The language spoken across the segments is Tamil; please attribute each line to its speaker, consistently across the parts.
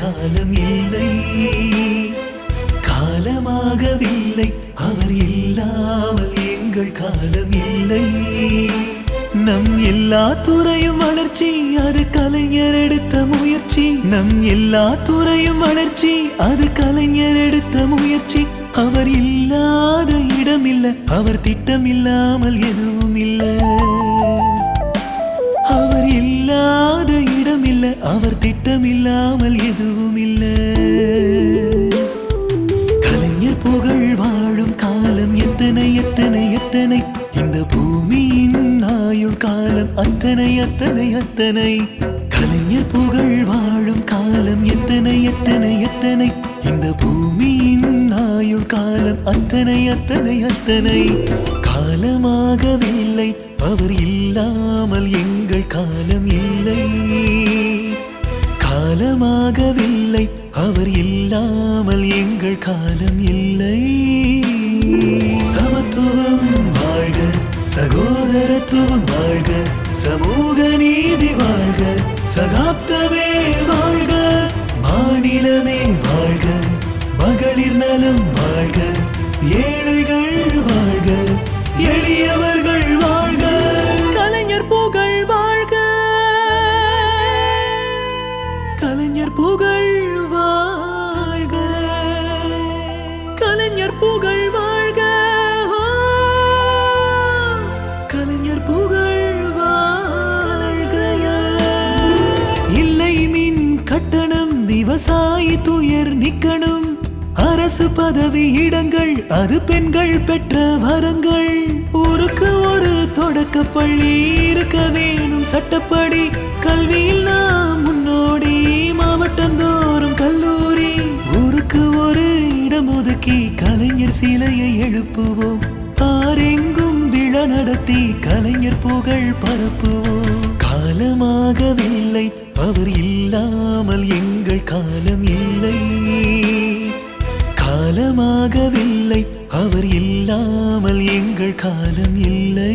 Speaker 1: காலம் இல்லை. காலமாகவில்லை அவர் இல்லாமல் எங்கள் காலம் இல்லை. நம் எல்லா துறையும் வளர்ச்சி அது கலைஞர் எடுத்த முயற்சி. நம் எல்லா துறையும் வளர்ச்சி அது கலைஞர் எடுத்த முயற்சி. அவர் இல்லாத இடமில்லை, அவர் திட்டம் இல்லாமல் எதுவும் இல்லை. அவர் இல்லாத இடமில்லை, அவர் திட்டம் இல்லாமல் எதுவும் இல்லை. கலைஞர் புகழ் வாழும் காலம் எத்தனை எத்தனை எத்தனை. இந்த பூமியின் ஆயுள் காலம் அத்தனை அத்தனை அத்தனை. கலைஞர் புகழ் வாழும் காலம் எத்தனை எத்தனை எத்தனை. இந்த பூமியின் ஆயுள் காலம் அத்தனை அத்தனை அத்தனை. காலமாகவில்லை அவர் இல்லாமல் எங்கள் காலம் இல்லை. காலமாகவில்லை அவர் இல்லாமல் எங்கள் காலம் இல்லை. சமத்துவம் வாழ்க, சகோதரத்துவம் வாழ்க, சமூக நீதி வாழ்க, சகாப்தமே வாழ்க, மாநிலமே வாழ்க, மகளிர் நலம் வாழ்க, ஏழைகள் வாழ்க, எளியவர்கள் வாழ்க. கலைஞர் புகழ் வாழ்க, கலைஞர் புகழ் வாழ்க, கலைஞர் புகழ் வாழ்க, கலைஞர் புகழ் வாழ்க. இல்லை மின் கட்டணம், விவசாயி துயர் நிக்கணும். அரசு பதவி இடங்கள் அது பெண்கள் பெற்ற வரங்கள். ஊருக்கு ஒரு தொடக்க பள்ளி இருக்க வேணும் சட்டப்படி. கல்வியில் நாம் முன்னோடி, மாவட்டந்தோறும் கல்லூரி. ஊருக்கு ஒரு இடம் ஒதுக்கி கலைஞர் சிலையை எழுப்புவோம். ஆரெங்கும் விழா நடத்தி கலைஞர் புகழ் பரப்புவோம். காலமாகவில்லை அவர் இல்லாமல் எங்கள் காலம் இல்லை. காலமாகவில்லை அவர் இல்லாமல் எங்கள் காலம் இல்லை.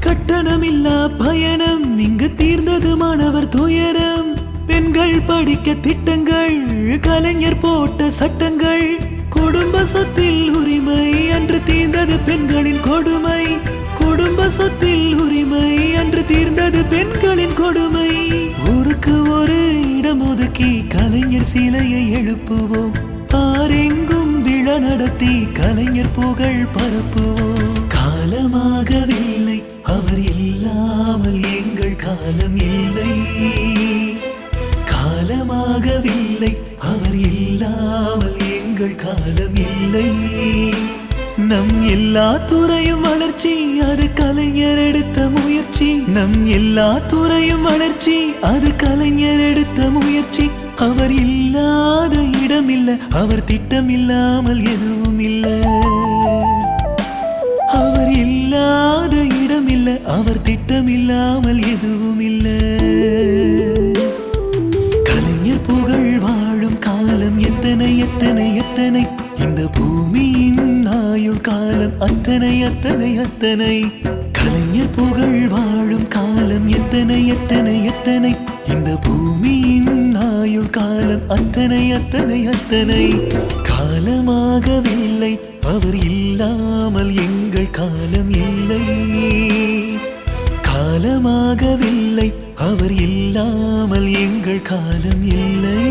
Speaker 1: கட்டணமில்லா பயணம் இங்கு தீர்ந்தது மாணவர் துயரம். பெண்கள் படிக்க திட்டங்கள், கலைஞர் போட்ட சட்டங்கள். குடும்ப சொத்தில் உரிமை அன்று தீர்ந்தது பெண்களின் கொடுமை. குடும்ப சொத்தில் உரிமை அன்று தீர்ந்தது பெண்களின் கொடுமை. ஊருக்கு ஒரு இடம் ஒதுக்கி கலைஞர் சிலையை எழுப்புவோம். ஆரெங்கும் விழா நடத்தி கலைஞர் புகழ் பரப்புவோம். காலமாகவில்லை அவர் இல்லாமல் எங்கள் காலம் இல்லை. காலமாகவில்லை அவர் இல்லாமல் எங்கள் காலம் இல்லை. நம் எல்லா துறையும் வளர்ச்சி அது கலைஞர் எடுத்த முயற்சி. நம் எல்லா துறையும் வளர்ச்சி அது கலைஞர் எடுத்த முயற்சி. அவர் இல்லாத இடமில்லை, அவர் திட்டம் இல்லாமல் எதுவும் இல்லை. அவர் இல்லாத இடமில்லை, அவர் திட்டம் இல்லாமல் எதுவும் இல்லை. கலைஞர் புகழ் வாழும் காலம் எத்தனை எத்தனை எத்தனை. இந்த பூமியின் ஆயுள் காலம் அத்தனை அத்தனை அத்தனை. கலைஞர் புகழ் வாழும் காலம் எத்தனை எத்தனை எத்தனை. இந்த பூமியின் ஆயுள் காலம் அத்தனை அத்தனை அத்தனை. காலமாகவில்லை அவர் இல்லாமல் எங்கள் காலம் இல்லை. காலமாகவில்லை அவர் இல்லாமல் எங்கள் காலம் இல்லை.